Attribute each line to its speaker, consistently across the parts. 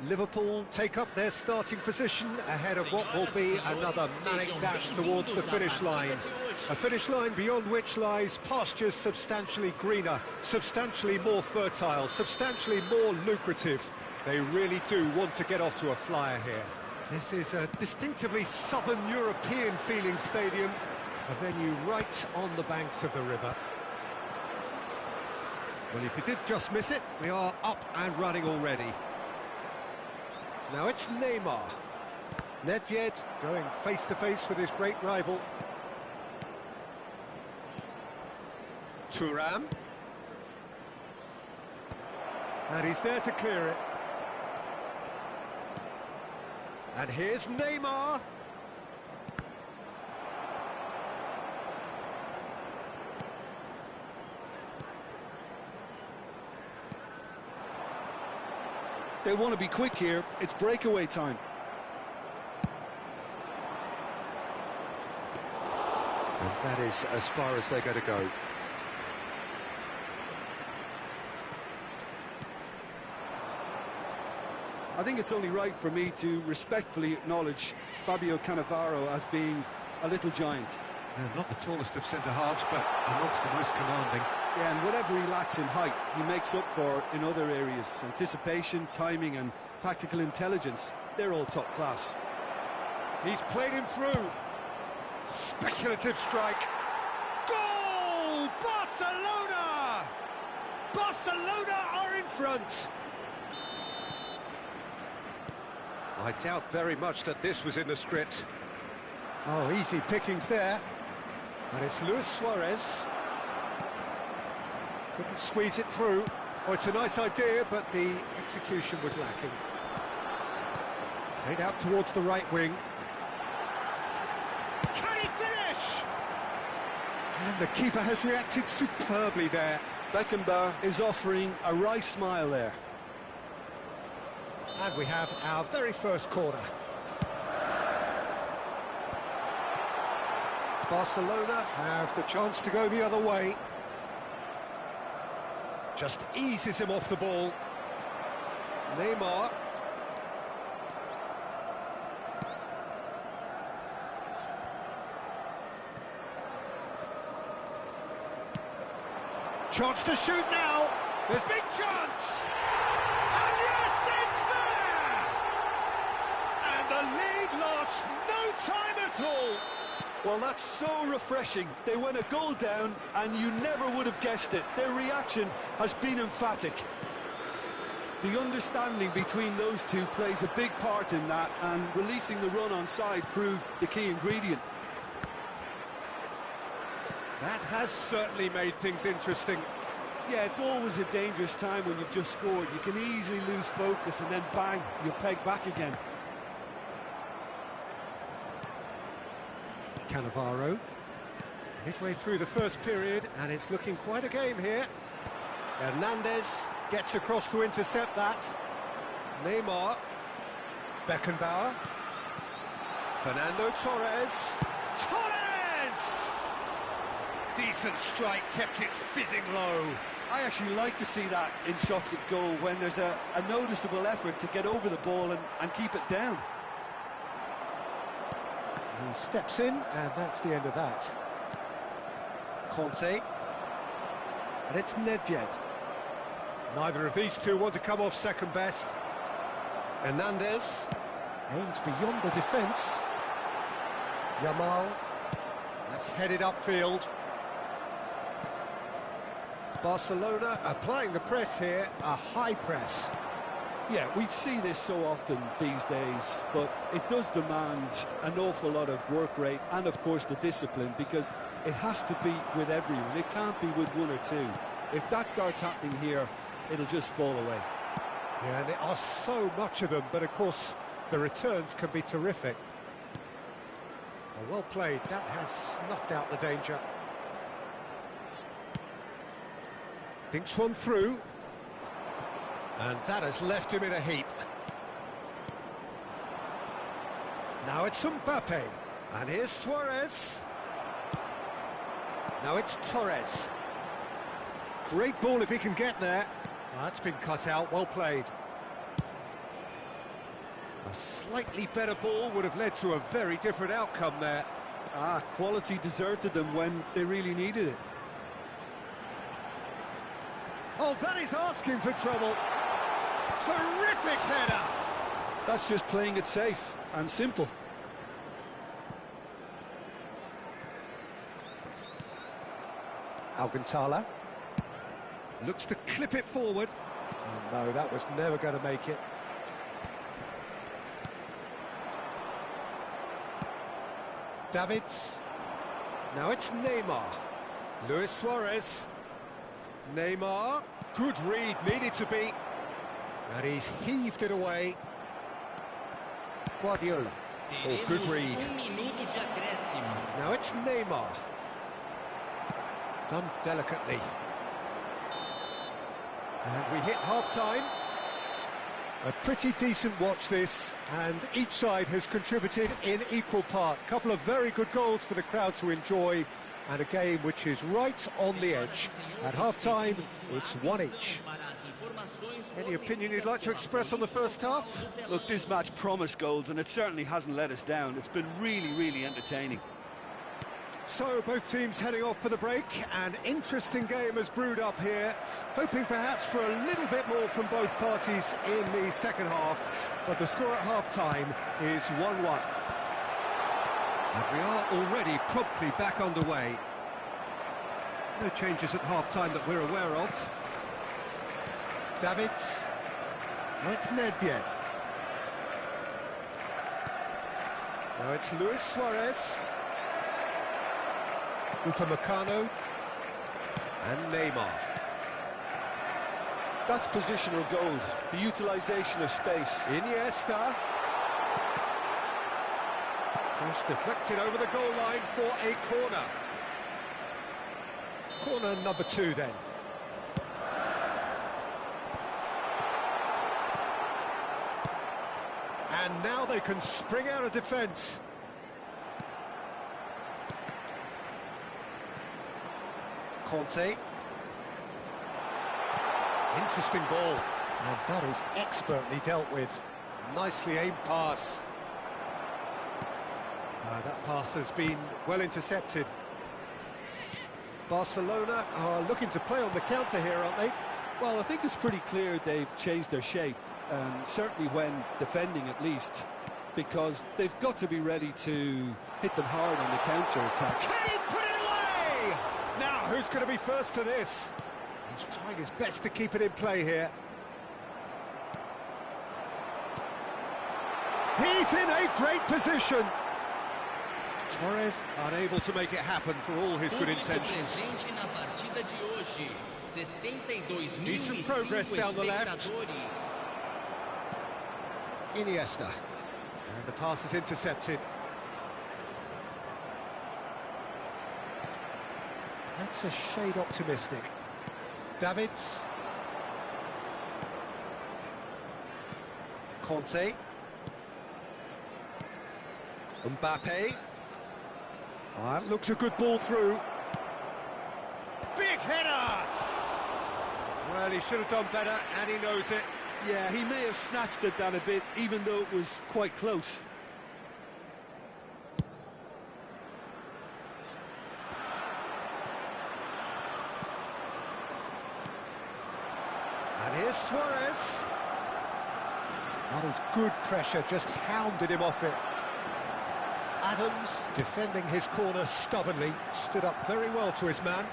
Speaker 1: Liverpool take up their starting position ahead of what will be another manic dash towards the finish line. A finish line beyond which lies pastures substantially greener, substantially more fertile, substantially more lucrative. They really do want to get off to a flyer here. This is a distinctively southern European feeling stadium, a venue right on the banks of the river. Well, if you did just miss it, we are up and running already. Now it's Neymar. Nedved going face-to-face with his great rival. Thuram. And he's there to clear it. And here's Neymar.
Speaker 2: They want to be quick here. It's breakaway time.
Speaker 1: And that is as far as they're going to go.
Speaker 2: I think it's only right for me to respectfully acknowledge Fabio Cannavaro as being a little giant.
Speaker 1: Not the tallest of centre-halves, but amongst the most commanding.
Speaker 2: Yeah, and whatever he lacks in height, he makes up for in other areas. Anticipation, timing and tactical intelligence, they're all top class.
Speaker 1: He's played him through. Speculative strike. Goal! Barcelona! Barcelona are in front. I doubt very much that this was in the script. Oh, easy pickings there. And it's Luis Suarez. Couldn't squeeze it through. Oh, it's a nice idea, but the execution was lacking. Played out towards the right wing. Can he finish? And the keeper has reacted superbly there.
Speaker 2: Beckenbauer is offering a wry smile there.
Speaker 1: And we have our very first corner. Barcelona have the chance to go the other way. Just eases him off the ball. Neymar. Chance to shoot now. There's big chance. And yes, it's there! And the lead lost no time at all.
Speaker 2: Well, that's so refreshing. They went a goal down, and you never would have guessed it. Their reaction has been emphatic. The understanding between those two plays a big part in that, and releasing the run on side proved the key ingredient.
Speaker 1: That has certainly made things interesting.
Speaker 2: Yeah, it's always a dangerous time when you've just scored. You can easily lose focus, and then bang, you're pegged back again.
Speaker 1: Cannavaro. Midway through the first period, and it's looking quite a game here. Hernandez gets across to intercept that. Neymar. Beckenbauer. Fernando Torres. Torres! Decent strike, kept it fizzing low.
Speaker 2: I actually like to see that in shots at goal, when there's a noticeable effort to get over the ball and keep it down.
Speaker 1: He steps in, and that's the end of that. Conte. And it's Nedved. Neither of these two want to come off second best. Hernandez aims beyond the defence. Yamal. That's headed upfield. Barcelona applying the press here, a high press.
Speaker 2: Yeah, we see this so often these days, but it does demand an awful lot of work rate and, of course, the discipline, because it has to be with everyone. It can't be with one or two. If that starts happening here, it'll just fall away.
Speaker 1: Yeah, and there are so much of them, but, of course, the returns can be terrific. Well played. That has snuffed out the danger. Thinks one through. And that has left him in a heap. Now it's Mbappe. And here's Suarez. Now it's Torres. Great ball if he can get there. That's been cut out, well played. A slightly better ball would have led to a very different outcome there.
Speaker 2: Quality deserted them when they really needed it.
Speaker 1: Oh, that is asking for trouble. Terrific header.
Speaker 2: That's just playing it safe and simple.
Speaker 1: Alcantara looks to clip it forward. Oh no, that was never going to make it. Davids. Now it's Neymar. Luis Suarez. Neymar. Good read, needed to be. And he's heaved it away. Guardiola. Oh, good read. Now it's Neymar. Done delicately. And we hit half-time. A pretty decent watch this, and each side has contributed in equal part. A couple of very good goals for the crowd to enjoy, and a game which is right on the edge. At half-time, it's one each. Any opinion you'd like to express on the first half?
Speaker 2: Look, this match promised goals, and it certainly hasn't let us down. It's been really, really entertaining.
Speaker 1: So, both teams heading off for the break. An interesting game has brewed up here, hoping perhaps for a little bit more from both parties in the second half, but the score at half-time is 1-1. And we are already promptly back underway. No changes at half-time that we're aware of. Davids. Now it's Nedved. Now it's Luis Suarez. Upamecano and Neymar.
Speaker 2: That's positional goals, the utilisation of space.
Speaker 1: Iniesta. Cross deflected over the goal line for a corner. Corner number 2 then. And now they can spring out of defence. Conte. Interesting ball. And that is expertly dealt with. Nicely aimed pass. That pass has been well intercepted. Barcelona are looking to play on the counter here, aren't they?
Speaker 2: Well, I think it's pretty clear they've changed their shape, certainly when defending at least, because they've got to be ready to hit them hard on the counter-attack.
Speaker 1: Can he put it away? Now, who's going to be first to this? He's trying his best to keep it in play here. He's in a great position. Torres unable to make it happen for all his good intentions. Decent progress down the left. Iniesta. And the pass is intercepted. That's a shade optimistic. Davids. Conte. Mbappe. That looks a good ball through. Big header! Well, he should have done better, and he knows it.
Speaker 2: Yeah, he may have snatched it down a bit, even though it was quite close.
Speaker 1: And here's Suarez. That is good pressure, just hounded him off it. Adams, defending his corner stubbornly, stood up very well to his man.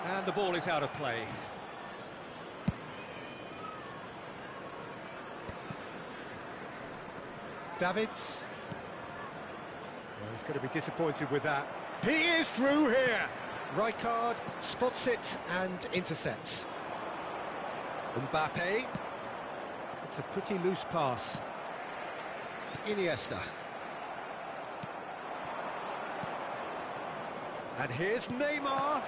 Speaker 1: And the ball is out of play. Davids. Well, he's going to be disappointed with that. He is through here. Rijkaard spots it and intercepts. Mbappe. It's a pretty loose pass. Iniesta. And here's Neymar.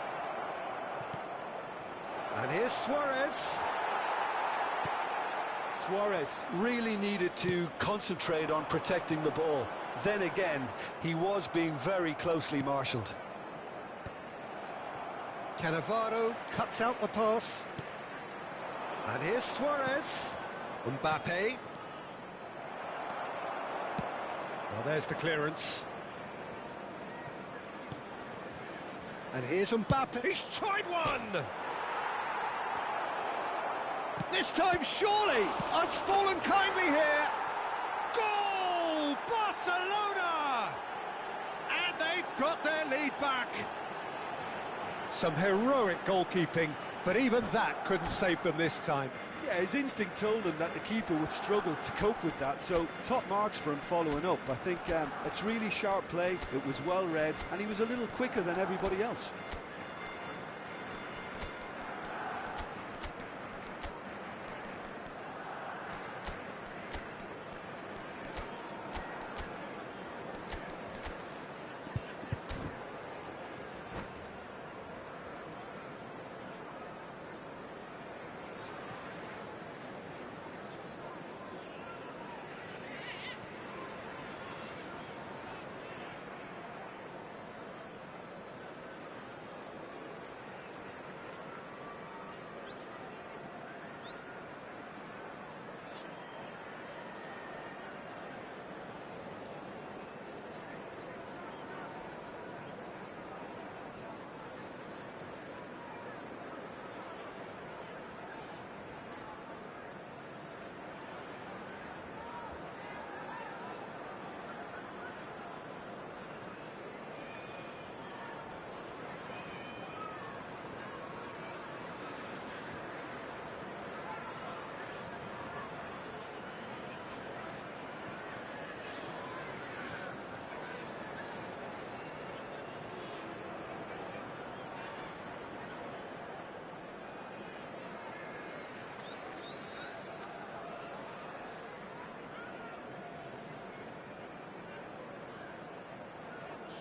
Speaker 1: And here's Suarez.
Speaker 2: Suarez really needed to concentrate on protecting the ball. Then again, he was being very closely marshalled.
Speaker 1: Cannavaro cuts out the pass. And here's Suarez. Mbappe. Well, there's the clearance. And here's Mbappe. He's tried one! This time, surely, has fallen kindly here. Goal! Barcelona! And they've got their lead back. Some heroic goalkeeping, but even that couldn't save them this time.
Speaker 2: Yeah, his instinct told him that the keeper would struggle to cope with that, so top marks for him following up. I think it's really sharp play, it was well read, and he was a little quicker than everybody else.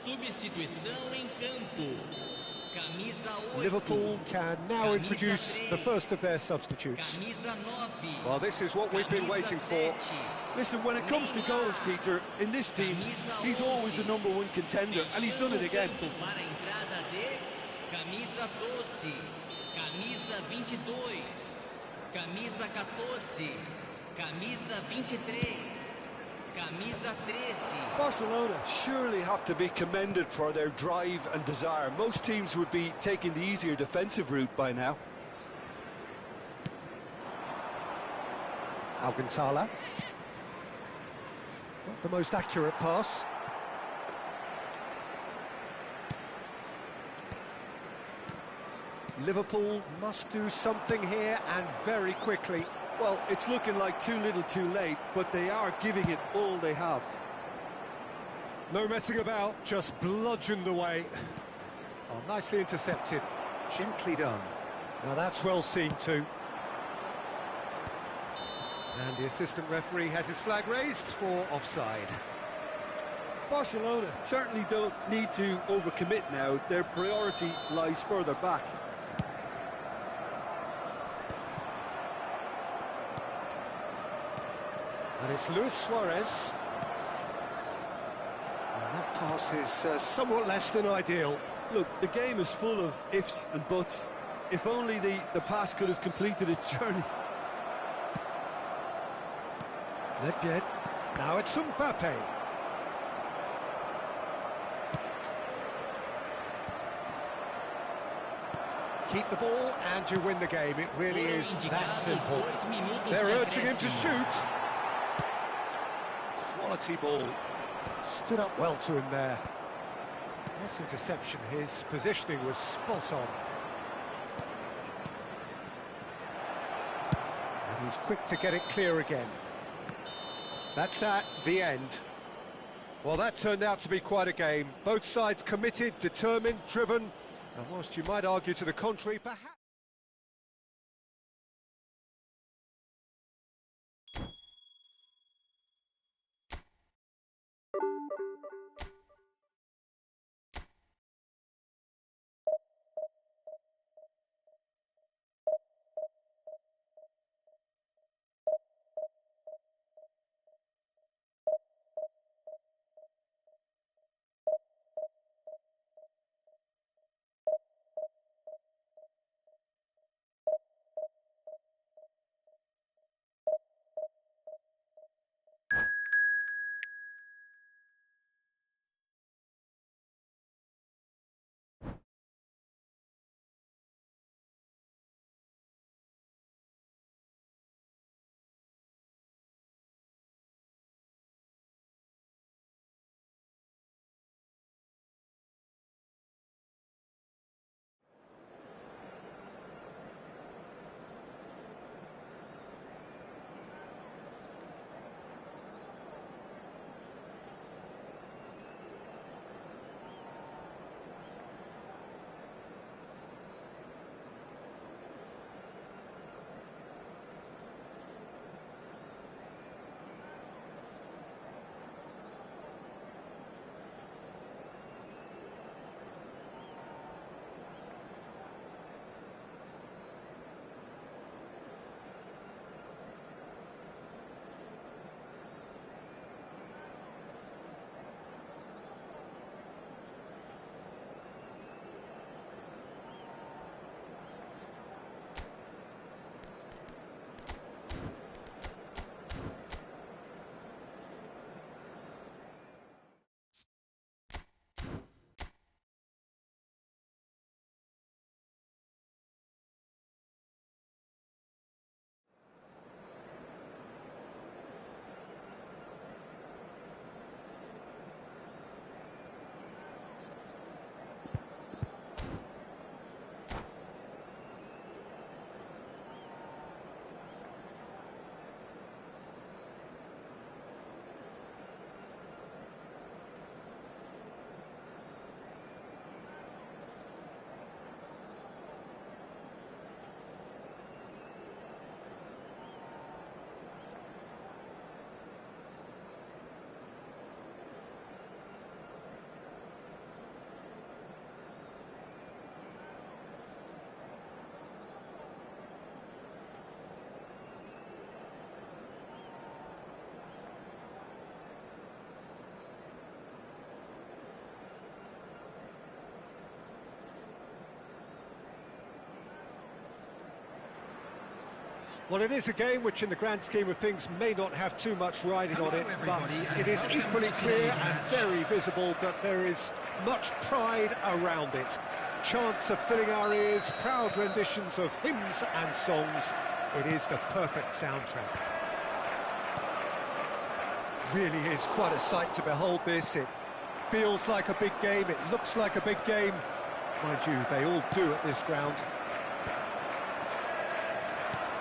Speaker 3: Substituição em campo. Camisa 8.
Speaker 1: Liverpool can now introduce the first of their substitutes.
Speaker 3: Camisa 9.
Speaker 1: Well, this is what we've been waiting for.
Speaker 2: Listen, when it comes to goals, Peter, in this team, he's always the #1 contender, and he's done it again.
Speaker 3: Para a entrada de camisa 12, camisa 22, camisa 14, camisa 23. Camisa 13.
Speaker 2: Barcelona surely have to be commended for their drive and desire. Most teams would be taking the easier defensive route by now.
Speaker 1: Alcantara. Not the most accurate pass. Liverpool must do something here, and very quickly.
Speaker 2: Well, it's looking like too little too late, but they are giving it all they have.
Speaker 1: No messing about, just bludgeoned away. Oh, nicely intercepted. Gently done. Now that's well seen too. And the assistant referee has his flag raised for offside.
Speaker 2: Barcelona certainly don't need to overcommit now. Their priority lies further back.
Speaker 1: And it's Luis Suarez. And that pass is somewhat less than ideal.
Speaker 2: Look, the game is full of ifs and buts. If only the pass could have completed its journey.
Speaker 1: Nedved. Now it's Mbappe. Keep the ball and you win the game. It really is that simple. They're urging him to shoot. Quality ball. Stood up well to him there. Nice interception. His positioning was spot on. And he's quick to get it clear again. That's the end. Well, that turned out to be quite a game. Both sides committed, determined, driven, and whilst you might argue to the contrary, perhaps... Well, it is a game which, in the grand scheme of things, may not have too much riding on it, but it is equally clear and very visible that there is much pride around it. Chants of filling our ears, proud renditions of hymns and songs. It is the perfect soundtrack. Really is quite a sight to behold this. It feels like a big game, it looks like a big game. Mind you, they all do at this ground.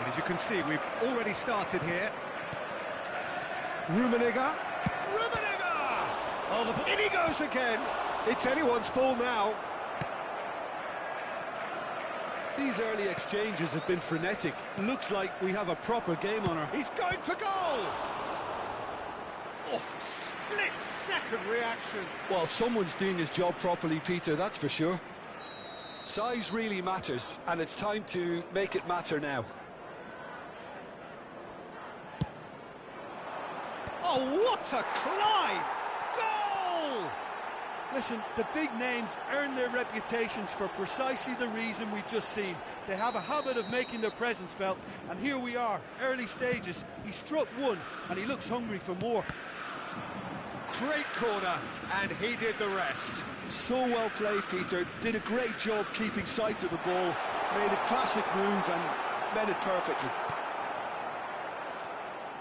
Speaker 1: And as you can see, we've already started here. Rummenigge. Rummenigge! Oh, in he goes again. It's anyone's ball now.
Speaker 2: These early exchanges have been frenetic. Looks like we have a proper game on our...
Speaker 1: He's going for goal! Oh, split-second reaction.
Speaker 2: Well, someone's doing his job properly, Peter, that's for sure. Size really matters, and it's time to make it matter now.
Speaker 1: Oh, what a climb! Goal!
Speaker 2: Listen, the big names earn their reputations for precisely the reason we've just seen. They have a habit of making their presence felt, and here we are, early stages. He struck one, and he looks hungry for more.
Speaker 1: Great corner, and he did the rest.
Speaker 2: So well played, Peter. Did a great job keeping sight of the ball, made a classic move and made it perfectly.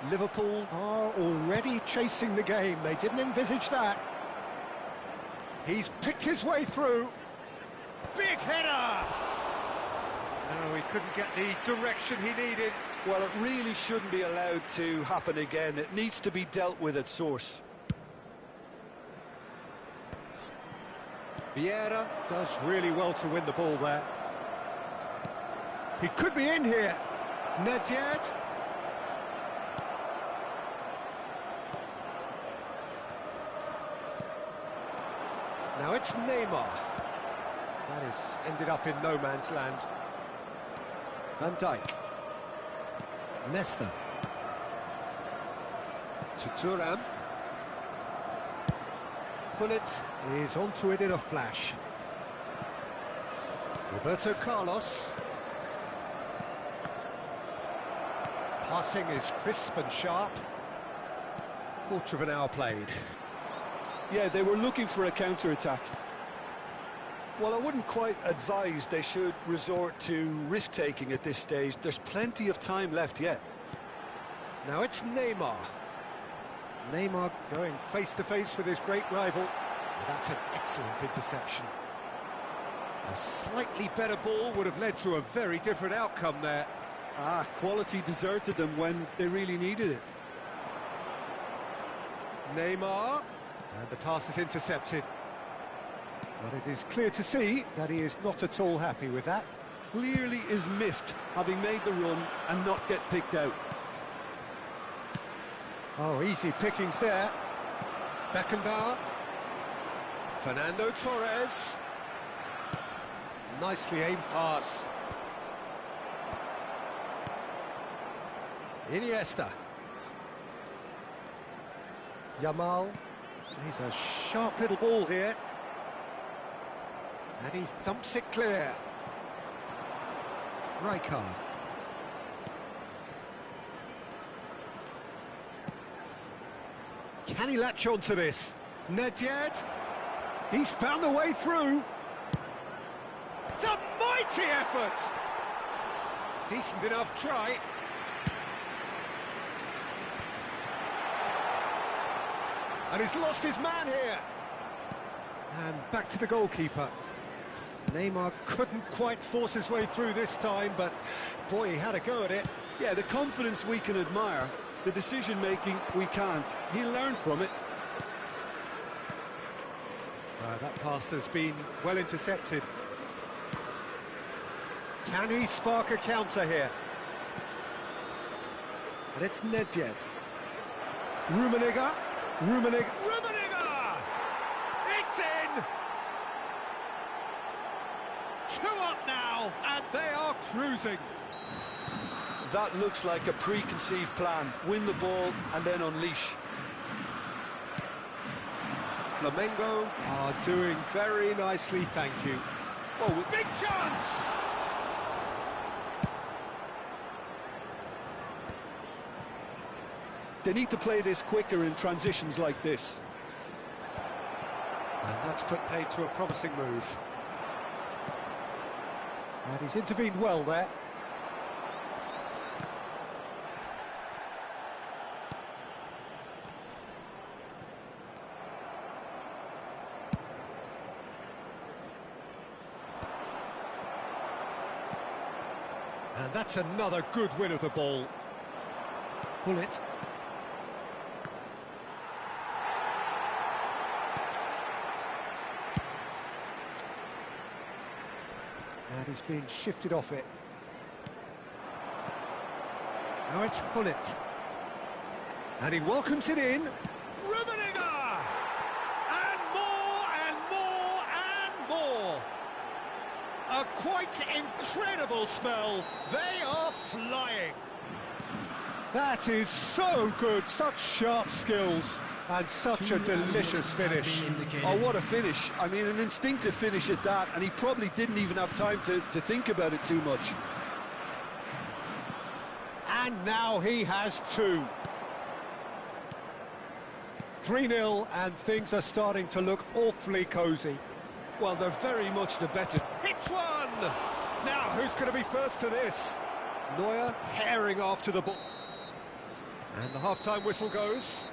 Speaker 1: Liverpool are already chasing the game. They didn't envisage that. He's picked his way through. Big header! No, he couldn't get the direction he needed.
Speaker 2: Well, it really shouldn't be allowed to happen again. It needs to be dealt with at source.
Speaker 1: Vieira does really well to win the ball there. He could be in here. Nedved. Now it's Neymar. That has ended up in no man's land. Van Dijk. Nesta. To Thuram. Gullit is onto it in a flash. Roberto Carlos. Passing is crisp and sharp. Quarter of an hour played.
Speaker 2: Yeah, they were looking for a counter-attack. Well, I wouldn't quite advise they should resort to risk-taking at this stage. There's plenty of time left yet.
Speaker 1: Now it's Neymar. Neymar going face-to-face with his great rival. That's an excellent interception. A slightly better ball would have led to a very different outcome there.
Speaker 2: Quality deserted them when they really needed it.
Speaker 1: Neymar. And the pass is intercepted. But it is clear to see that he is not at all happy with that.
Speaker 2: Clearly is miffed, having made the run and not get picked out.
Speaker 1: Oh, easy pickings there. Beckenbauer. Fernando Torres. Nicely aimed pass. Iniesta. Yamal. He's a sharp little ball here. And he thumps it clear. Rijkaard. Can he latch on to this? Nedved. He's found a way through. It's a mighty effort. Decent enough try. And he's lost his man here. And back to the goalkeeper. Neymar couldn't quite force his way through this time, but boy, he had a go at it.
Speaker 2: Yeah, the confidence we can admire, the decision-making we can't. He'll learn from it.
Speaker 1: That pass has been well intercepted. Can he spark a counter here? And it's Nedved. Rummenigge. Rummenigge. Rummenigge! It's in! 2 up now, and they are cruising.
Speaker 2: That looks like a preconceived plan. Win the ball and then unleash.
Speaker 1: Flamengo are doing very nicely, thank you. Oh, big chance!
Speaker 2: They need to play this quicker in transitions like this.
Speaker 1: And that's put paid to a promising move. And he's intervened well there. And that's another good win of the ball. Pull it. And he's been shifted off it. Now it's Hullet. And he welcomes it in. Rummenigge! And more, and more, and more! A quite incredible spell. They are flying. That is so good. Such sharp skills. And such a delicious finish.
Speaker 2: Oh, what a finish. I mean, an instinctive finish at that, and he probably didn't even have time to think about it too much.
Speaker 1: And now he has two. 3-0, and things are starting to look awfully cosy.
Speaker 2: Well, they're very much the better.
Speaker 1: Hits one! Now, who's going to be first to this? Neuer herring after the ball. And the half-time whistle goes.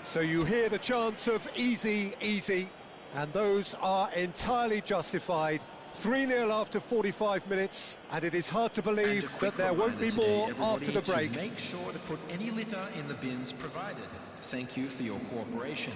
Speaker 1: So you hear the chants of easy, easy, and those are entirely justified. 3-0 after 45 minutes, and it is hard to believe that there won't be more after the break.
Speaker 3: Make sure to put any litter in the bins provided. Thank you for your cooperation.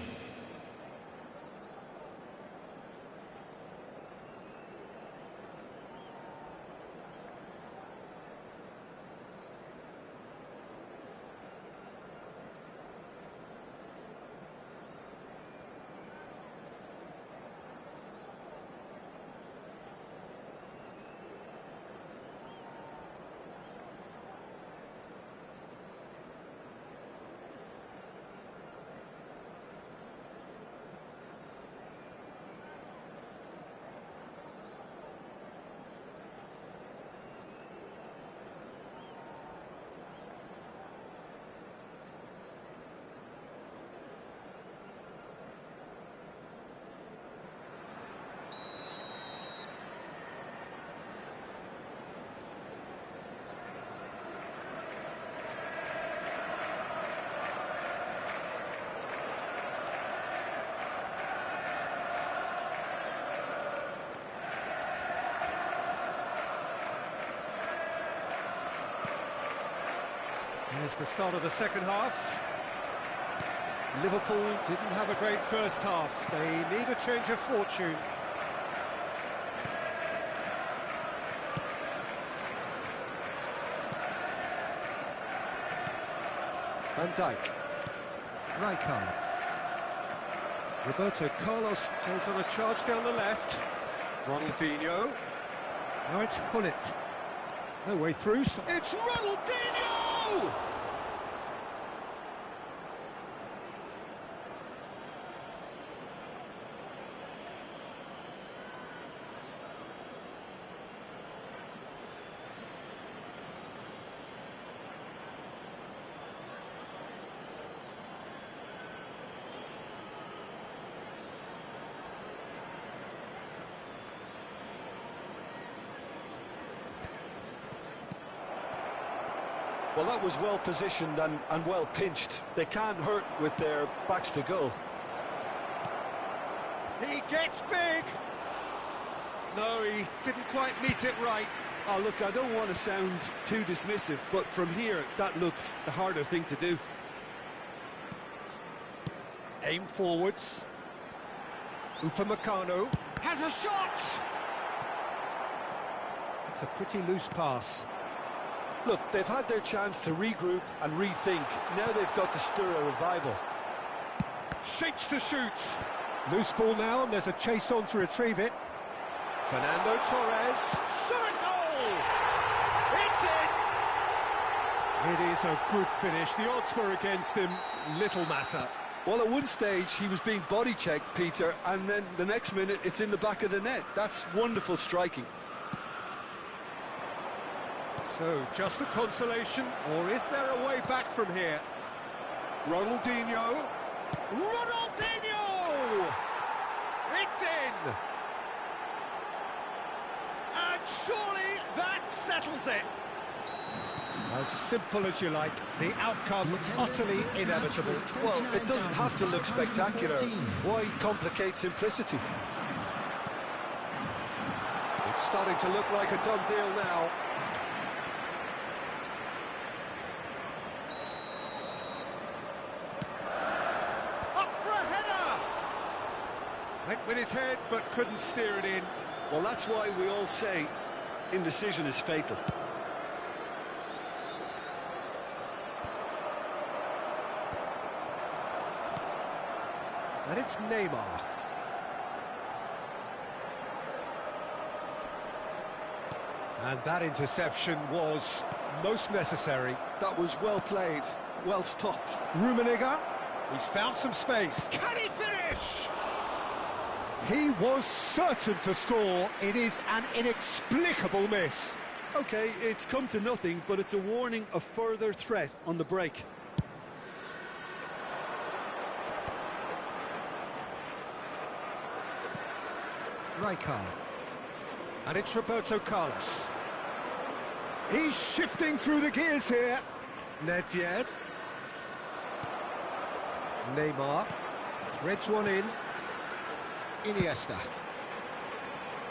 Speaker 1: Here's the start of the second half. Liverpool didn't have a great first half. They need a change of fortune. Van Dijk. Rijkaard. Roberto Carlos goes on a charge down the left. Ronaldinho. Now it's Hullet. No way through. It's Ronaldinho!
Speaker 2: Well, that was well positioned and well pinched. They can't hurt with their backs to goal.
Speaker 1: He gets big! No, he didn't quite meet it right.
Speaker 2: Oh, look, I don't want to sound too dismissive, but from here, that looked the harder thing to do.
Speaker 1: Aim forwards. Upamecano has a shot! It's a pretty loose pass.
Speaker 2: Look, they've had their chance to regroup and rethink. Now they've got to stir a revival.
Speaker 1: Shapes to shoot. Loose ball now, and there's a chase on to retrieve it. Fernando Torres. Shot a goal! It's in! It is a good finish. The odds were against him. Little matter.
Speaker 2: Well, at one stage, he was being body-checked, Peter, and then the next minute, it's in the back of the net. That's wonderful striking.
Speaker 1: So, just a consolation, or is there a way back from here? Ronaldinho! Ronaldinho! It's in! And surely that settles it! As simple as you like, the outcome utterly inevitable.
Speaker 2: Well, it doesn't have to look spectacular. Why complicate simplicity?
Speaker 1: It's starting to look like a done deal now. Up for a header! Went with his head, but couldn't steer it in.
Speaker 2: Well, that's why we all say indecision is fatal.
Speaker 1: And it's Neymar. And that interception was most necessary.
Speaker 2: That was well played, well stopped.
Speaker 1: Rummenigge, he's found some space. Can he finish? He was certain to score. It is an inexplicable miss.
Speaker 2: OK, it's come to nothing, but it's a warning of further threat on the break.
Speaker 1: Rijkaard. And it's Roberto Carlos. He's shifting through the gears here. Nedved. Neymar. Threads one in. Iniesta.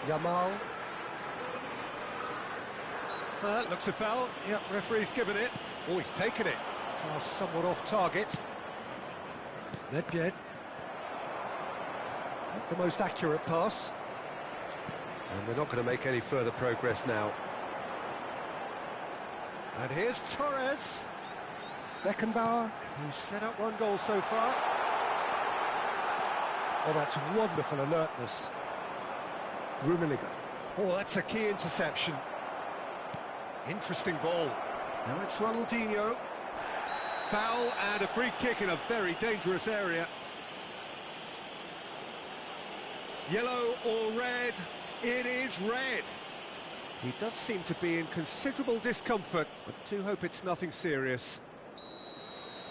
Speaker 1: Yamal. Looks a foul. Yep, referee's given it. Oh, he's taken it. Pass somewhat off target. Nedved. Not the most accurate pass. And they're not going to make any further progress now. And here's Torres. Beckenbauer, who's set up one goal so far. Oh, that's wonderful alertness. Rummenigge. Oh, that's a key interception. Interesting ball. Now it's Ronaldinho. Foul and a free kick in a very dangerous area. Yellow or red? It is red. He does seem to be in considerable discomfort, but do hope it's nothing serious.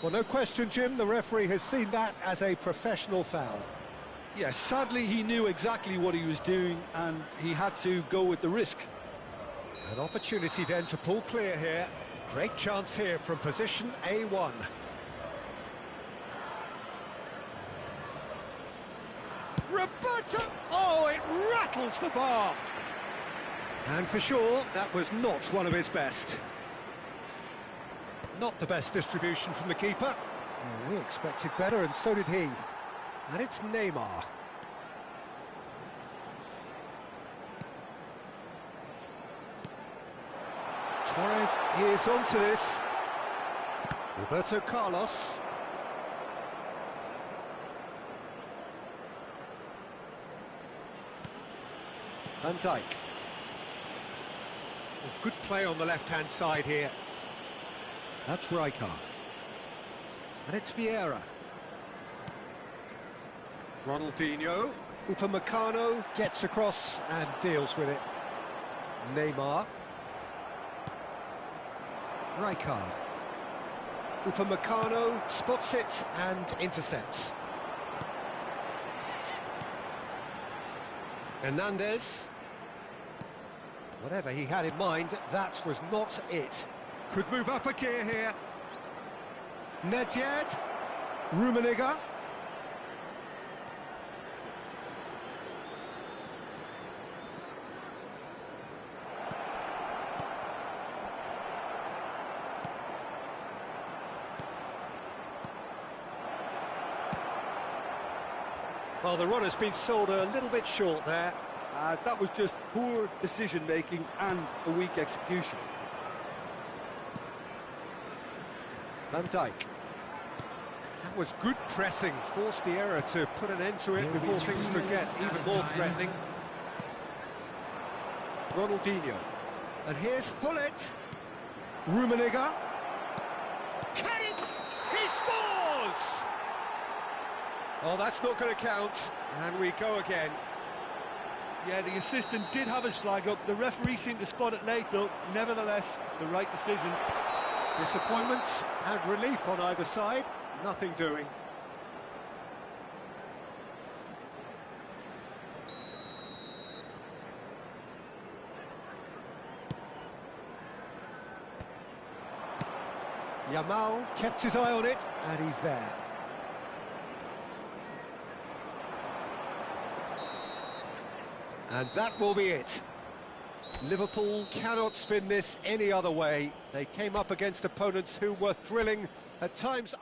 Speaker 1: Well, no question, Jim, the referee has seen that as a professional foul.
Speaker 2: Yes, sadly he knew exactly what he was doing and he had to go with the risk.
Speaker 1: An opportunity then to pull clear here. Great chance here from position A1. Roberto! Oh, it rattles the bar! And for sure, that was not one of his best. Not the best distribution from the keeper. Oh, we expected better, and so did he. And it's Neymar. Torres is onto this. Roberto Carlos. Van Dijk. Oh, good play on the left-hand side here. That's Rijkaard. And it's Vieira. Ronaldinho. Upamecano gets across and deals with it. Neymar. Rijkaard. Upamecano spots it and intercepts. Hernandez. Whatever he had in mind, that was not it. Could move up a gear here. Nedved. Rummenigge. Well, the run has been sold a little bit short there.
Speaker 2: That was just poor decision-making and a weak execution.
Speaker 1: Van Dijk. That was good pressing, forced the error to put an end to it before things could get even more threatening. Ronaldinho. And here's Hullet. Rummenigge. Can it? He scores! Oh, that's not going to count. And we go again.
Speaker 2: Yeah, the assistant did have his flag up. The referee seemed to spot it late, though. Nevertheless, the right decision.
Speaker 1: Disappointment and relief on either side. Nothing doing. Yamal kept his eye on it, and he's there. And that will be it. Liverpool cannot spin this any other way. They came up against opponents who were thrilling, at times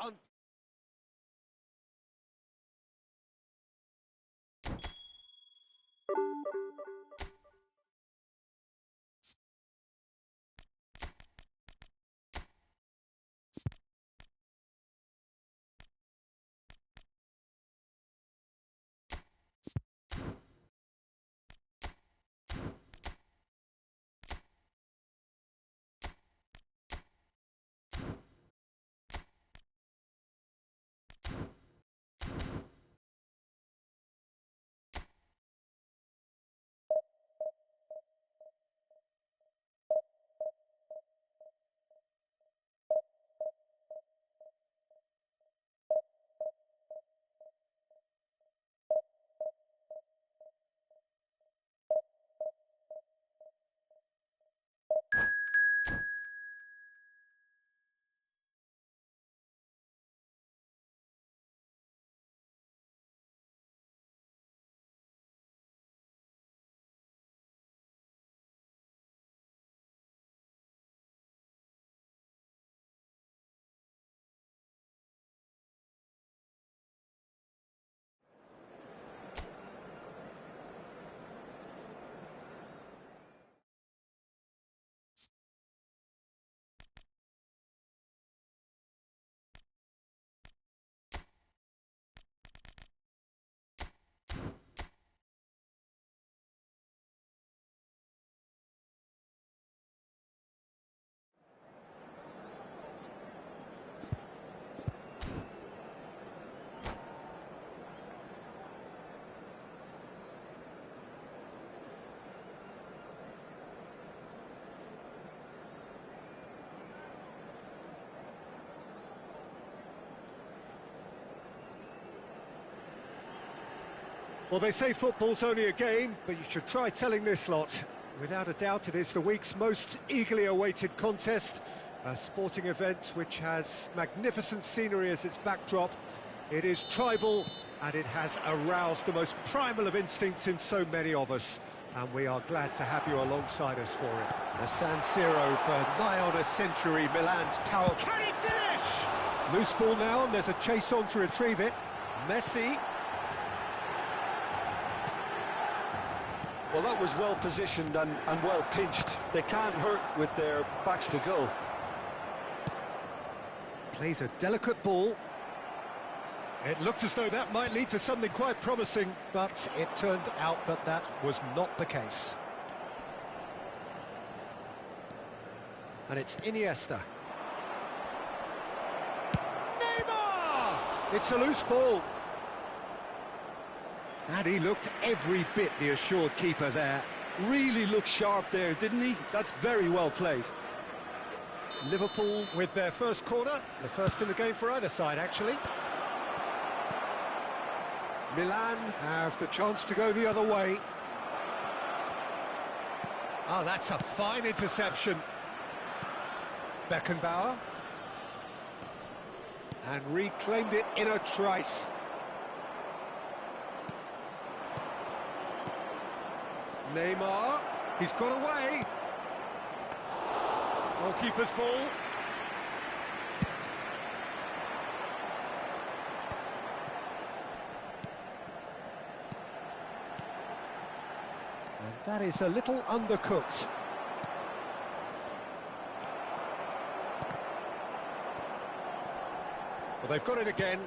Speaker 1: well, they say football's only a game, but you should try telling this lot. Without a doubt, it is the week's most eagerly awaited contest, a sporting event which has magnificent scenery as its backdrop. It is tribal, and it has aroused the most primal of instincts in so many of us, and we are glad to have you alongside us for it. The San Siro for nigh on a century, Milan's power. Can he finish? Loose ball now, and there's a chase on to retrieve it. Messi.
Speaker 2: Well, that was well positioned and well pinched. They can't hurt with their backs to goal.
Speaker 1: Plays a delicate ball. It looked as though that might lead to something quite promising, but it turned out that that was not the case. And it's Iniesta. Neymar! It's a loose ball. And he looked every bit the assured keeper there.
Speaker 2: Really looked sharp there, didn't he? That's very well played.
Speaker 1: Liverpool with their first corner, the first in the game for either side, actually. Milan have the chance to go the other way. Oh, that's a fine interception. Beckenbauer. And reclaimed it in a trice. Neymar, he's got away. Goalkeeper's ball. And that is a little undercooked. Well, they've got it again.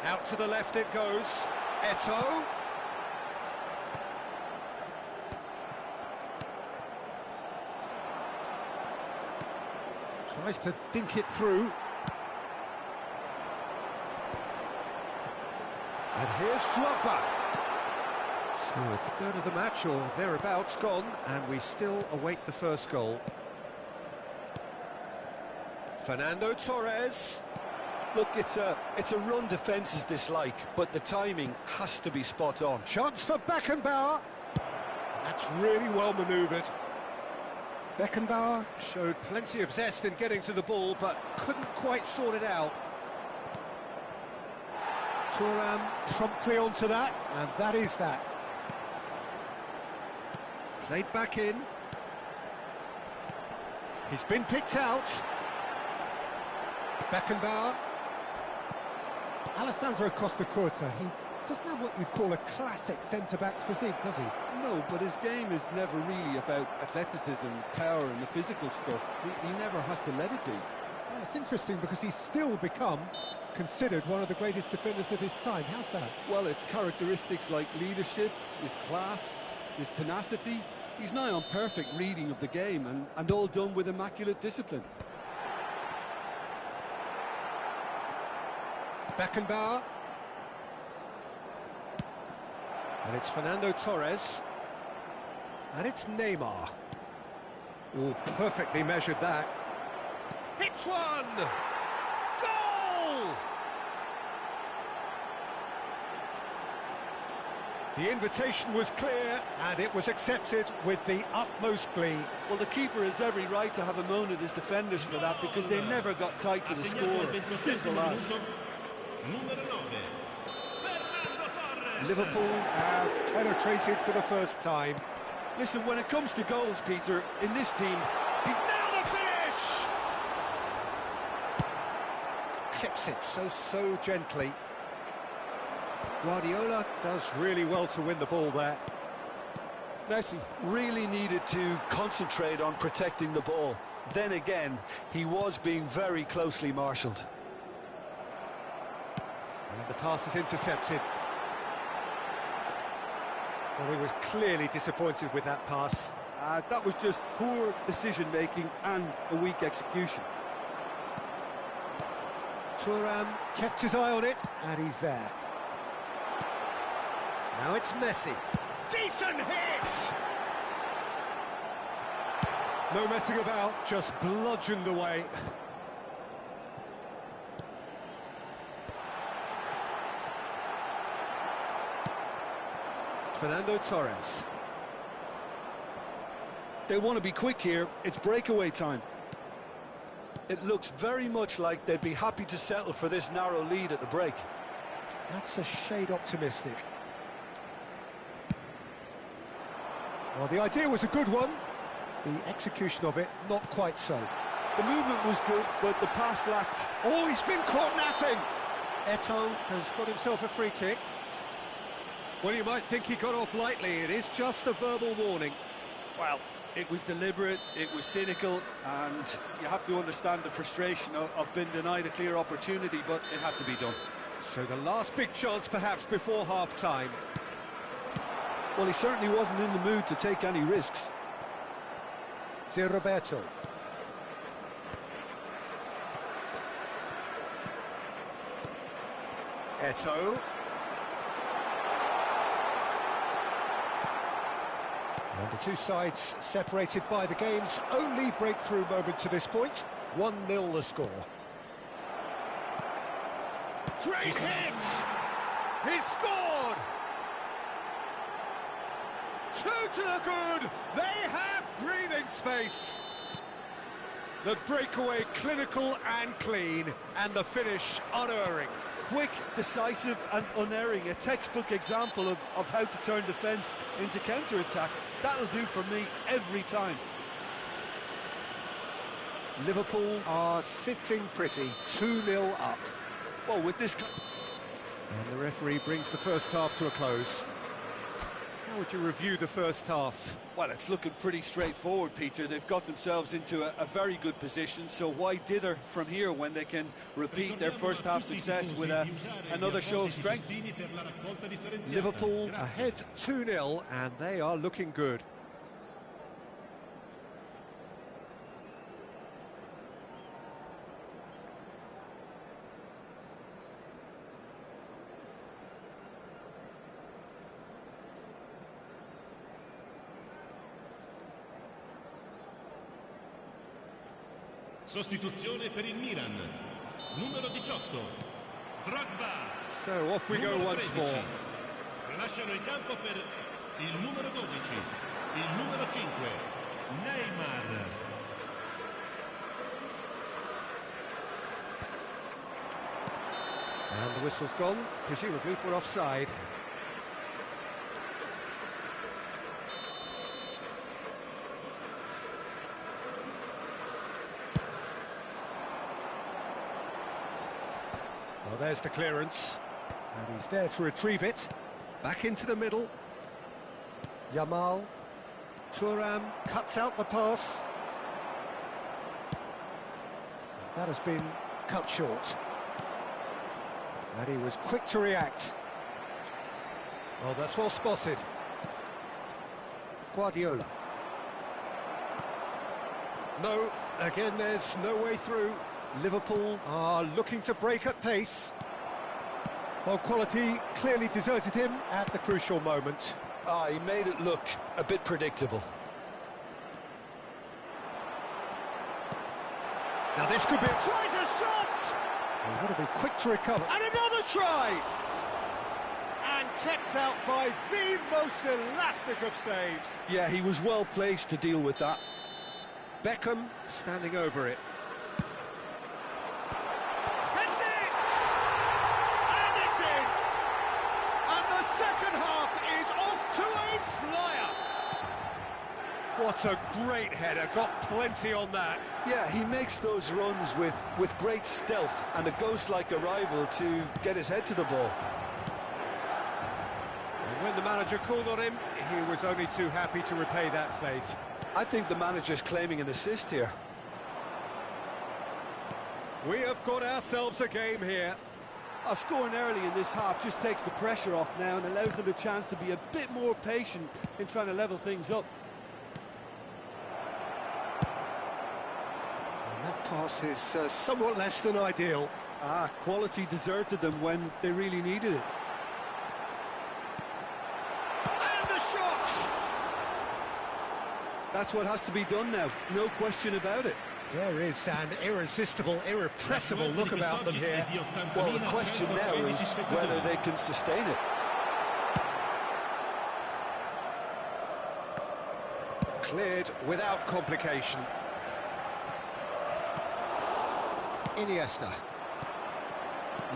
Speaker 1: Out to the left it goes. Eto'o. Tries to dink it through. And here's Drogba. So a third of the match or thereabouts gone, and we still await the first goal. Fernando Torres.
Speaker 2: Look, it's a run defence is dislike, but the timing has to be spot on.
Speaker 1: Chance for Beckenbauer. That's really well manoeuvred. Beckenbauer showed plenty of zest in getting to the ball, but couldn't quite sort it out. Thuram promptly onto that, and that is that. Played back in. He's been picked out. Beckenbauer. Alessandro Costa-Curta, he doesn't have what you'd call a classic centre-back's physique, does he?
Speaker 2: No, but his game is never really about athleticism, power and the physical stuff. He never has to let it be.
Speaker 1: Well, it's interesting because he's still become considered one of the greatest defenders of his time. How's that?
Speaker 2: Well, it's characteristics like leadership, his class, his tenacity. He's nigh on perfect reading of the game and all done with immaculate discipline.
Speaker 1: Beckenbauer. And it's Fernando Torres. And it's Neymar. Oh, perfectly measured that. Hits one! Goal! The invitation was clear, and it was accepted with the utmost glee.
Speaker 2: Well, the keeper has every right to have a moan at his defenders for that, because they never got tight to the score. Simple as.
Speaker 1: Liverpool have penetrated for the first time.
Speaker 2: Listen, when it comes to goals, Peter, in this team...
Speaker 1: Now the finish! Clips it so gently. Guardiola does really well to win the ball there.
Speaker 2: Messi really needed to concentrate on protecting the ball. Then again, he was being very closely marshalled.
Speaker 1: And the pass is intercepted. Well, he was clearly disappointed with that pass.
Speaker 2: That was just poor decision-making and a weak execution.
Speaker 1: Thuram kept his eye on it, and he's there. Now it's Messi. Decent hit! No messing about, just bludgeoned away. Fernando Torres.
Speaker 2: They want to be quick here. It's breakaway time. It looks very much like they'd be happy to settle for this narrow lead at the break.
Speaker 1: That's a shade optimistic. Well, the idea was a good one. The execution of it, not quite so.
Speaker 2: The movement was good, but the pass lacked...
Speaker 1: Oh, he's been caught napping! Eto'o has got himself a free kick. Well, you might think he got off lightly. It is just a verbal warning.
Speaker 2: Well, it was deliberate, it was cynical, and you have to understand the frustration of being denied a clear opportunity, but it had to be done.
Speaker 1: So the last big chance, perhaps, before half-time.
Speaker 2: Well, he certainly wasn't in the mood to take any risks.
Speaker 1: Zé Roberto. Eto'o. And the two sides separated by the game's only breakthrough moment to this point. 1-0 the score. Great hit! He's scored! 2 to the good! They have breathing space! The breakaway clinical and clean, and the finish unerring.
Speaker 2: Quick, decisive and unerring. A textbook example of how to turn defence into counter-attack. That'll do for me every time.
Speaker 1: Liverpool are sitting pretty, 2-0 up.
Speaker 2: Well, with this...
Speaker 1: And the referee brings the first half to a close. How would you review the first half?
Speaker 2: Well, it's looking pretty straightforward, Peter. They've got themselves into a very good position, so why dither from here when they can repeat their first half success with another show of strength?
Speaker 1: Liverpool ahead 2-0, and they are looking good.
Speaker 4: Sostituzione per il Milan. Numero 18. Drogba.
Speaker 1: So off we go
Speaker 4: Numero
Speaker 1: once
Speaker 4: 13.
Speaker 1: more.
Speaker 4: Lasciano il campo per il numero 12, il numero 5, Neymar.
Speaker 1: And the whistle's gone, presumably for offside. Well, there's the clearance. And he's there to retrieve it. Back into the middle. Yamal. Thuram cuts out the pass. That has been cut short. And he was quick to react. Oh, that's well spotted. Guardiola. No, again there's no way through. Liverpool are looking to break at pace. Well, quality clearly deserted him at the crucial moment.
Speaker 2: Ah, he made it look a bit predictable.
Speaker 1: Now this could be... Tries a shot! He's got to be quick to recover. And another try! And kept out by the most elastic of saves.
Speaker 2: Yeah, he was well placed to deal with that.
Speaker 1: Beckham standing over it. Heads it! And it's in! And the second half is off to a flyer! What a great header, got plenty on that.
Speaker 2: Yeah, he makes those runs with great stealth and a ghost-like arrival to get his head to the ball.
Speaker 1: And when the manager called on him, he was only too happy to repay that faith.
Speaker 2: I think the manager's claiming an assist here.
Speaker 1: We have got ourselves a game here.
Speaker 5: Scoring early in this half just takes the pressure off now and allows them a chance to be a bit more patient in trying to level things up.
Speaker 1: And that pass is somewhat less than ideal.
Speaker 2: Ah, quality deserted them when they really needed it.
Speaker 1: And the shot!
Speaker 2: That's what has to be done now, no question about it.
Speaker 1: There is an irresistible, irrepressible look about them here.
Speaker 2: Well, the question now is whether they can sustain it.
Speaker 1: Cleared without complication. Iniesta.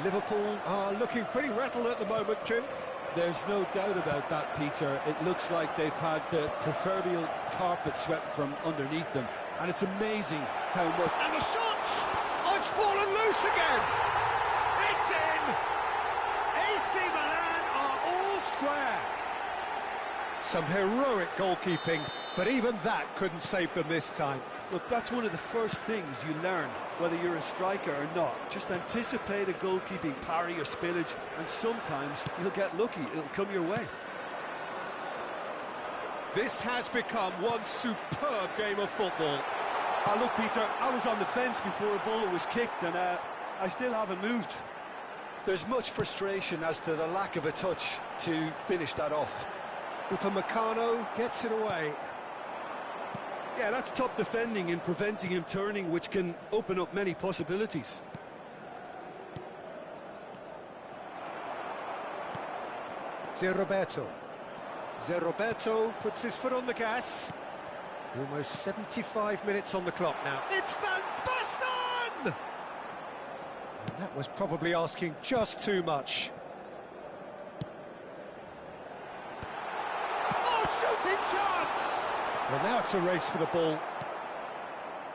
Speaker 1: Liverpool are looking pretty rattled at the moment, Jim.
Speaker 5: There's no doubt about that, Peter. It looks like they've had the proverbial carpet swept from underneath them. And it's amazing how much...
Speaker 1: And the shot! Oh, it's fallen loose again! It's in! AC Milan are all square. Some heroic goalkeeping, but even that couldn't save them this time.
Speaker 5: Look, that's one of the first things you learn, whether you're a striker or not. Just anticipate a goalkeeping parry or spillage, and sometimes you'll get lucky. It'll come your way.
Speaker 1: This has become one superb game of football.
Speaker 5: Look, Peter, I was on the fence before a ball was kicked, and I still haven't moved.
Speaker 2: There's much frustration as to the lack of a touch to finish that off.
Speaker 1: Upamecano gets it away.
Speaker 2: Yeah, that's top defending and preventing him turning, which can open up many possibilities.
Speaker 1: Roberto. Roberto puts his foot on the gas. Almost 75 minutes on the clock now. It's Van Basten! And that was probably asking just too much. Oh, shooting chance! Well, now it's a race for the ball.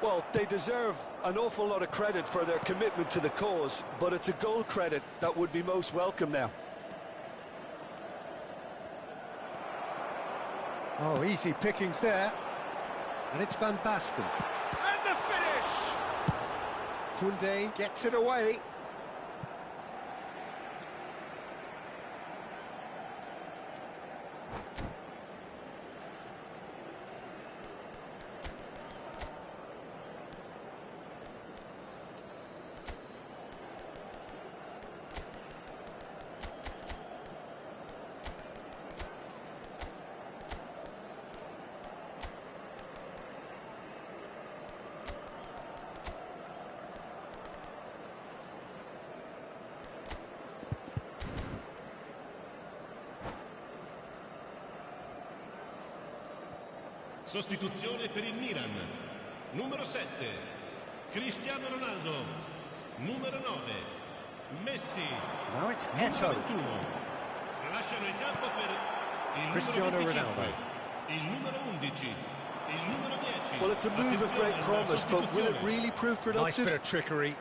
Speaker 2: Well, they deserve an awful lot of credit for their commitment to the cause, but it's a goal credit that would be most welcome now.
Speaker 1: Oh, easy pickings there. And it's Van Basten. And the finish! Koundé gets it away.
Speaker 4: Sostituzione per il Milan. Numero 7, Cristiano Ronaldo. Numero 9, Messi.
Speaker 1: Now it's
Speaker 4: Numero
Speaker 1: Eto'o.
Speaker 4: 21. Lasciano il campo per il
Speaker 1: Cristiano
Speaker 4: numero 25,
Speaker 1: Ronaldo.
Speaker 4: il numero 11, il numero 10.
Speaker 2: Well, it's a move of great promise, but will it really prove
Speaker 1: Nice
Speaker 2: productive?
Speaker 1: bit of trickery.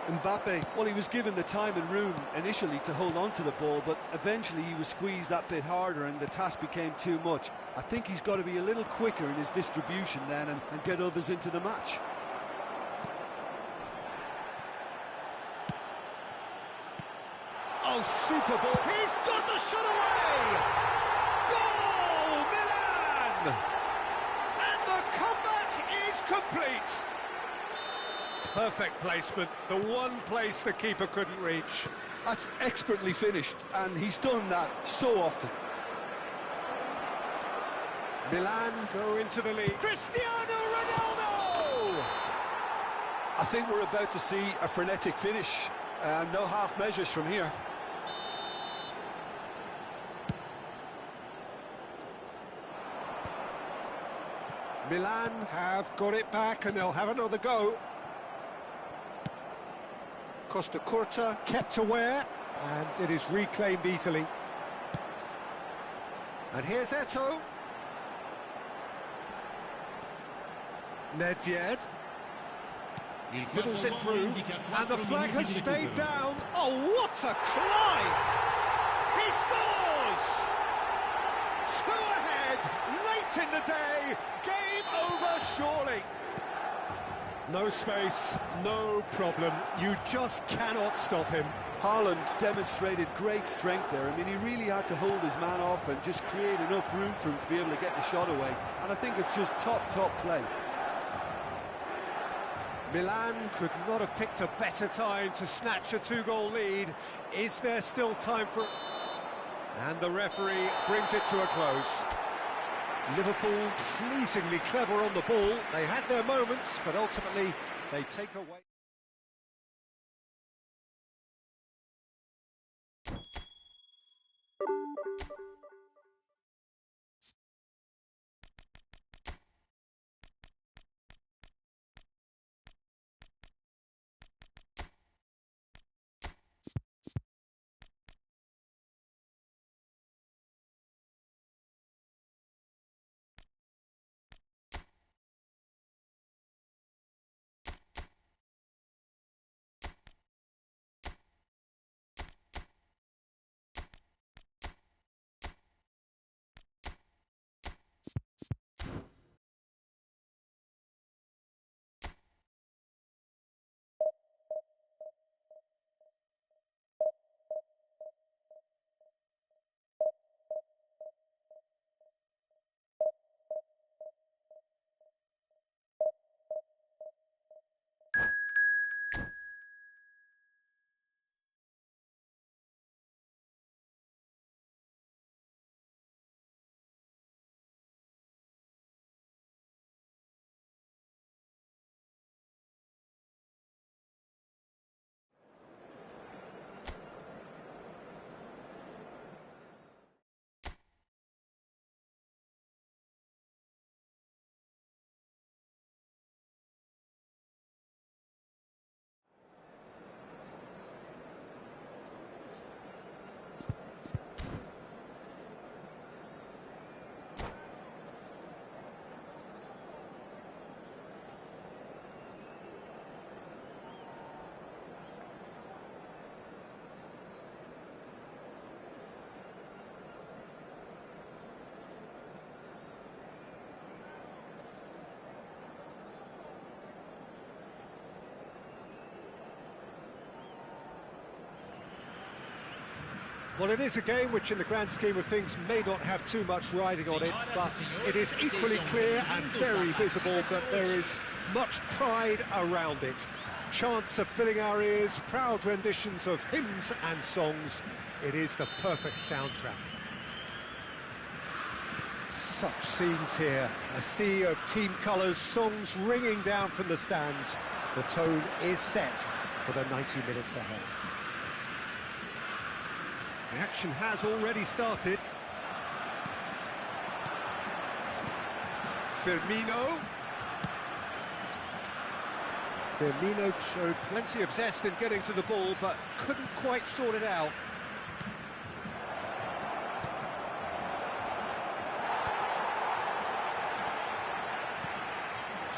Speaker 5: Mbappe, well, he was given the time and room initially to hold on to the ball, but eventually he was squeezed that bit harder and the task became too much. I think he's got to be a little quicker in his distribution then and get others into the match.
Speaker 1: Oh, super ball. He's got the shot away! Goal, Milan! And the comeback is complete. Perfect placement, the one place the keeper couldn't reach.
Speaker 5: That's expertly finished, and he's done that so often.
Speaker 1: Milan go into the lead. Cristiano Ronaldo!
Speaker 5: I think we're about to see a frenetic finish. No half measures from here.
Speaker 1: Milan have got it back and they'll have another go. Costa Curta kept aware and it is reclaimed easily. And here's Eto'o. Nedved fiddles it through and the flag has stayed down. Oh, what a climb! He scores! Two ahead, late in the day, game over surely. No space, no problem, you just cannot stop him.
Speaker 5: Haaland demonstrated great strength there. I mean, he really had to hold his man off and just create enough room for him to be able to get the shot away. And I think it's just top play.
Speaker 1: Milan could not have picked a better time to snatch a two-goal lead. Is there still time for... And the referee brings it to a close. Liverpool pleasingly clever on the ball. They had their moments, but ultimately they take away... Well, it is a game which, in the grand scheme of things, may not have too much riding on it, but it is equally clear and very visible that there is much pride around it. Chants are filling our ears, proud renditions of hymns and songs. It is the perfect soundtrack. Such scenes here, a sea of team colours, songs ringing down from the stands. The tone is set for the 90 minutes ahead. The action has already started. Firmino showed plenty of zest in getting to the ball, but couldn't quite sort it out.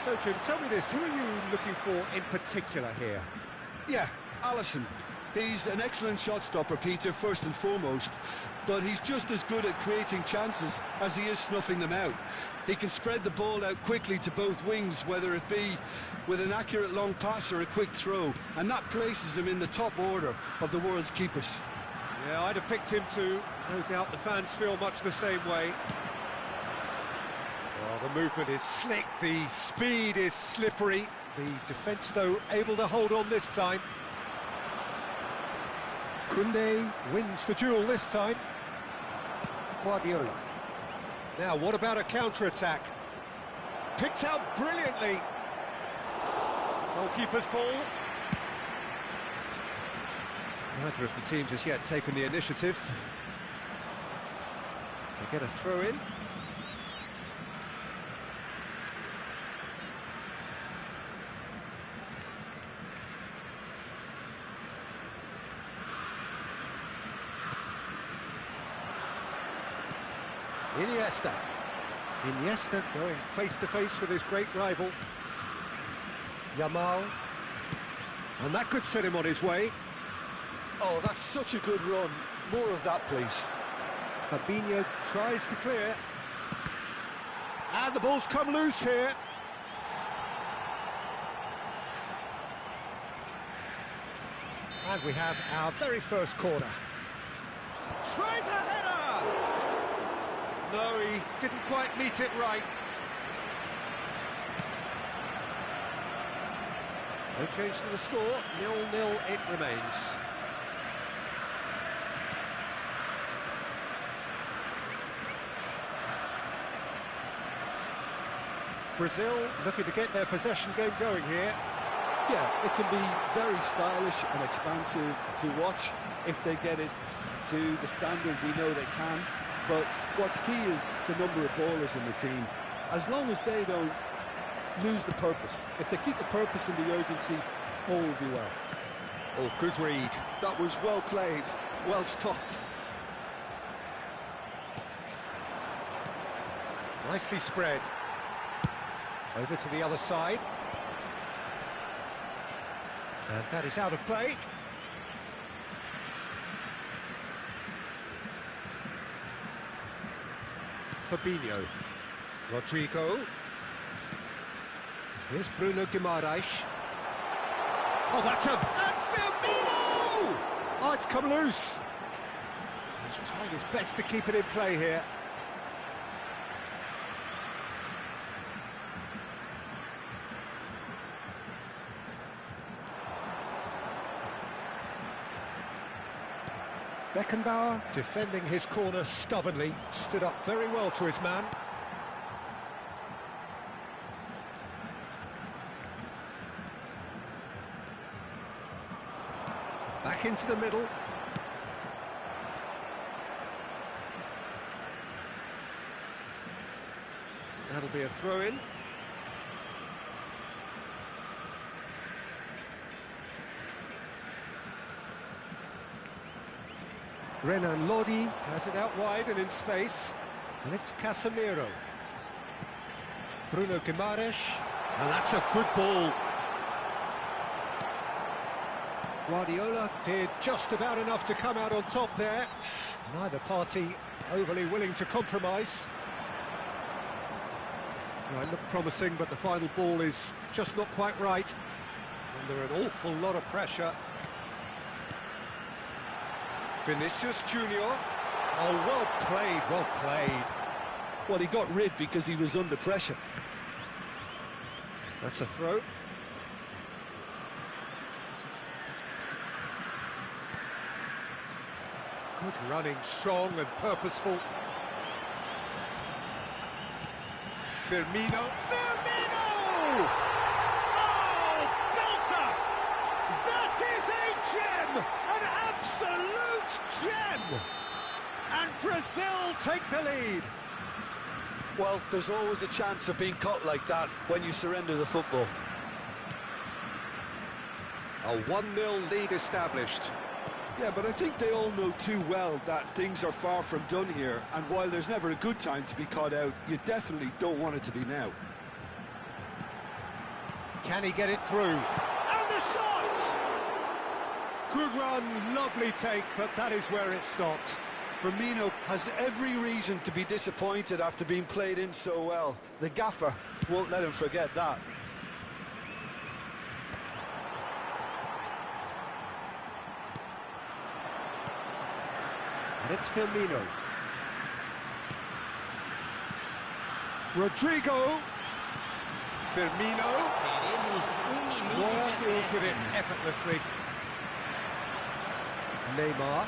Speaker 1: So, Jim, tell me this, who are you looking for in particular here?
Speaker 2: Yeah, Alisson. He's an excellent shot stopper, Peter, first and foremost, but he's just as good at creating chances as he is snuffing them out. He can spread the ball out quickly to both wings, whether it be with an accurate long pass or a quick throw, and that places him in the top order of the world's keepers.
Speaker 1: Yeah, I'd have picked him too. No doubt the fans feel much the same way. Well, the movement is slick, the speed is slippery. The defence, though, able to hold on this time. Koundé wins the duel this time. Guardiola. Now, what about a counter-attack? Picked out brilliantly. Goalkeeper's ball. Neither of the teams has yet taken the initiative. They get a throw-in. Iniesta going face-to-face with his great rival. Yamal. And that could set him on his way.
Speaker 2: Oh, that's such a good run. More of that, please.
Speaker 1: Fabinho tries to clear. And the ball's come loose here. And we have our very first corner. Tries a header! No, he didn't quite meet it right. No change to the score, 0-0 it remains. Brazil looking to get their possession game going here.
Speaker 5: Yeah, it can be very stylish and expansive to watch if they get it to the standard we know they can. But what's key is the number of ballers in the team. As long as they don't lose the purpose, if they keep the purpose and the urgency, all will be well.
Speaker 1: Oh, good read.
Speaker 2: That was well played, well stopped.
Speaker 1: Nicely spread. Over to the other side. And that is out of play. Fabinho. Rodrigo. Here's Bruno Guimaraes. Oh, that's a... And Firmino! Oh, it's come loose. He's trying his best to keep it in play here. Beckenbauer, defending his corner stubbornly, stood up very well to his man. Back into the middle. That'll be a throw-in. Renan Lodi has it out wide and in space, and it's Casemiro. Bruno Guimaraes, and that's a good ball. Guardiola did just about enough to come out on top there. Neither party overly willing to compromise. Well, it looked promising, but the final ball is just not quite right. Under an awful lot of pressure. Vinicius Junior. Oh, well played, well played.
Speaker 2: Well, he got rid because he was under pressure.
Speaker 1: That's a throw. Good running, strong and purposeful. Firmino. Firmino! Oh, belter! That is a gem! An absolute gem! And Brazil take the lead.
Speaker 5: Well, there's always a chance of being caught like that when you surrender the football.
Speaker 1: A 1-0 lead established.
Speaker 5: Yeah, but I think they all know too well that things are far from done here, and while there's never a good time to be caught out, you definitely don't want it to be now.
Speaker 1: Can he get it through? And the shot! Good run, lovely take, but that is where it stopped.
Speaker 5: Firmino has every reason to be disappointed after being played in so well. The gaffer won't let him forget that.
Speaker 1: And it's Firmino. Rodrigo. Firmino. Neuer deals with it effortlessly. Neymar.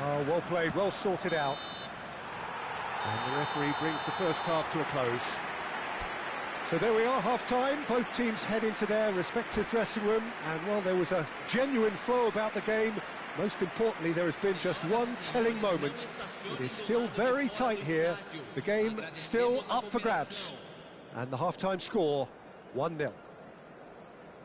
Speaker 1: Oh, well played, well sorted out. And the referee brings the first half to a close. So there we are, half-time. Both teams head into their respective dressing room. And while there was a genuine flow about the game, most importantly, there has been just one telling moment. It is still very tight here. The game still up for grabs. And the half-time score, 1-0.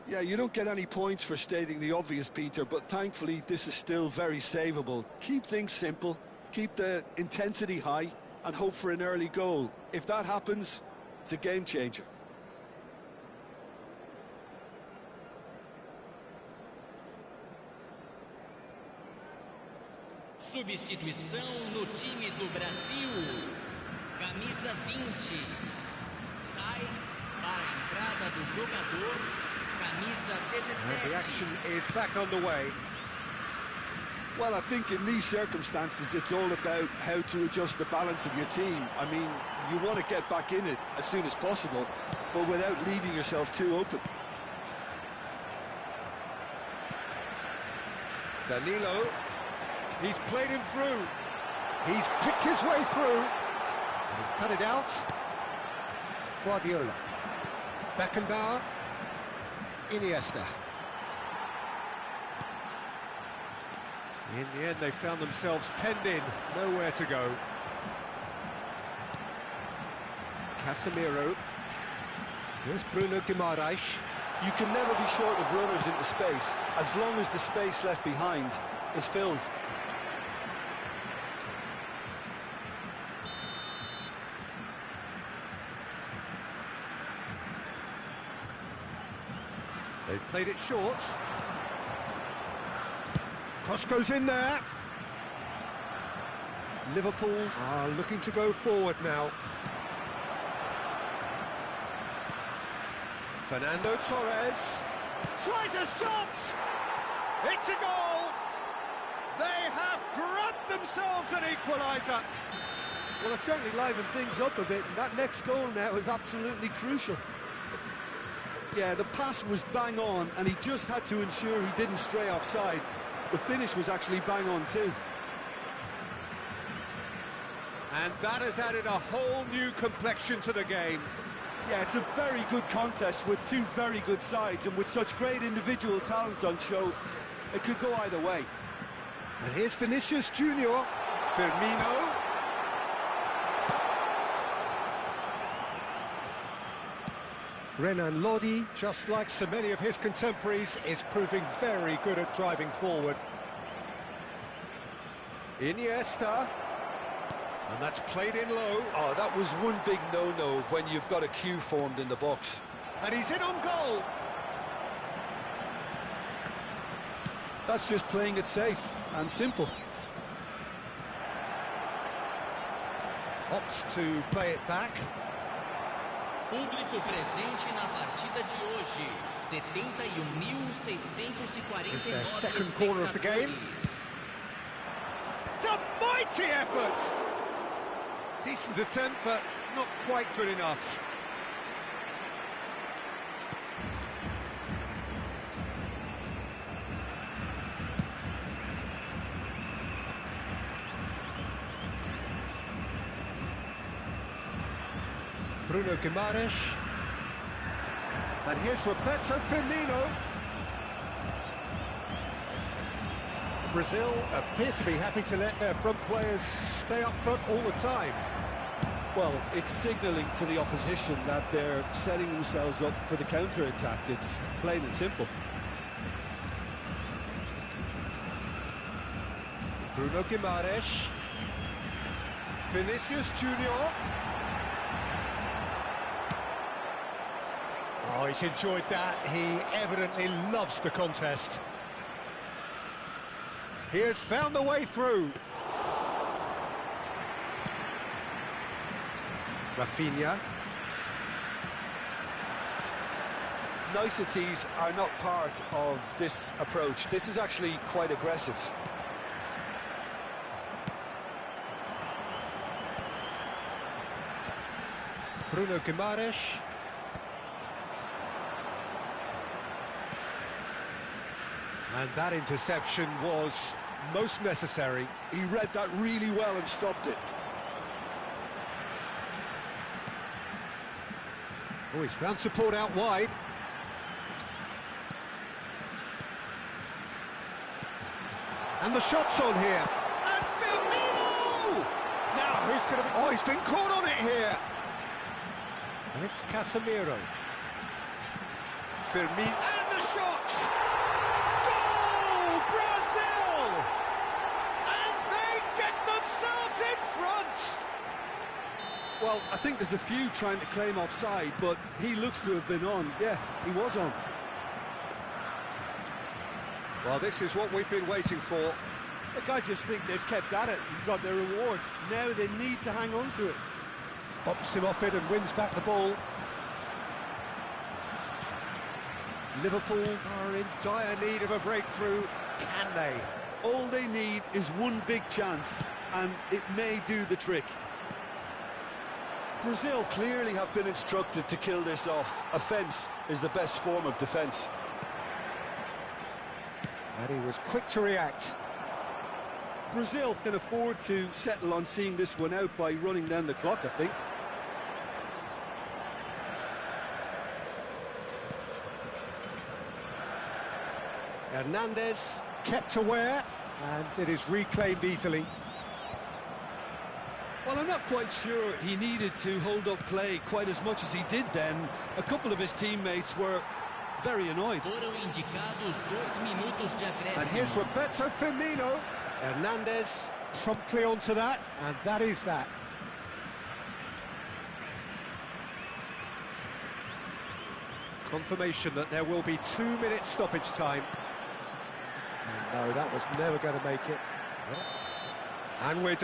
Speaker 5: Yeah, you don't get any points for stating the obvious, Peter, but thankfully this is still very savable. Keep things simple, keep the intensity high, and hope for an early goal. If that happens, it's a game changer.
Speaker 6: Substituição no time do Brasil. Camisa 20. Sai para a entrada do jogador. Camisa 17.
Speaker 1: And the action is back on the way.
Speaker 5: Well, I think in these circumstances, it's all about how to adjust the balance of your team. I mean, you want to get back in it as soon as possible, but without leaving yourself too open.
Speaker 1: Danilo, he's played him through. He's picked his way through. And he's cut it out. Guardiola. Beckenbauer. Iniesta. In the end, they found themselves penned in, nowhere to go. Casemiro. Here's Bruno Guimaraes.
Speaker 5: You can never be short of runners into space, as long as the space left behind is filled.
Speaker 1: They've played it short. Cross goes in there. Liverpool are looking to go forward now. Fernando Torres tries a shot. It's a goal. They have grabbed themselves an equaliser.
Speaker 5: Well, it certainly livened things up a bit, and that next goal now is absolutely crucial. Yeah, the pass was bang on, and he just had to ensure he didn't stray offside. The finish was actually bang on too.
Speaker 1: And that has added a whole new complexion to the game.
Speaker 5: Yeah, it's a very good contest with two very good sides, and with such great individual talent on show, it could go either way.
Speaker 1: And here's Vinicius Junior. Firmino. Renan Lodi, just like so many of his contemporaries, is proving very good at driving forward. Iniesta. And that's played in low.
Speaker 5: Oh, that was one big no-no when you've got a queue formed in the box.
Speaker 1: And he's in on goal.
Speaker 5: That's just playing it safe and simple.
Speaker 1: Opts to play it back.
Speaker 6: Público presente na partida de hoje. 71.649.
Speaker 1: It's their second corner of the game. It's a mighty effort! Decent attempt, but not quite good enough. Bruno Guimaraes. And here's Roberto Firmino. Brazil appear to be happy to let their front players stay up front all the time.
Speaker 5: Well, it's signalling to the opposition that they're setting themselves up for the counter-attack. It's plain and simple.
Speaker 1: Bruno Guimaraes. Vinicius Junior. Oh, he's enjoyed that. He evidently loves the contest. He has found the way through. Rafinha.
Speaker 5: Niceties are not part of this approach. This is actually quite aggressive.
Speaker 1: Bruno Guimaraes. And that interception was most necessary.
Speaker 5: He read that really well and stopped it.
Speaker 1: Oh, he's found support out wide. And the shot's on here. And Firmino! Now, who's going to be... Oh, he's been caught on it here. And it's Casemiro. Firmino. And the shot! Goal! Brazil! And they get themselves in front!
Speaker 5: Well, I think there's a few trying to claim offside, but he looks to have been on. Yeah, he was on.
Speaker 1: Well, this is what we've been waiting for.
Speaker 5: Look, I just think they've kept at it and got their reward. Now they need to hang on to it.
Speaker 1: Bops him off it and wins back the ball. Liverpool are in dire need of a breakthrough. Can they?
Speaker 5: All they need is one big chance, and it may do the trick. Brazil clearly have been instructed to kill this off. Offence is the best form of defence.
Speaker 1: And he was quick to react.
Speaker 5: Brazil can afford to settle on seeing this one out by running down the clock, I think.
Speaker 1: Hernandez kept aware, and it is reclaimed easily.
Speaker 5: Well, I'm not quite sure he needed to hold up play quite as much as he did then. A couple of his teammates were very annoyed.
Speaker 6: Foram indicados 2 minutos de acréscimo.
Speaker 1: And here's Roberto Firmino. Hernandez promptly onto that, and that is that. Confirmation that there will be 2 minutes stoppage time. And no, that was never going to make it. And we're done.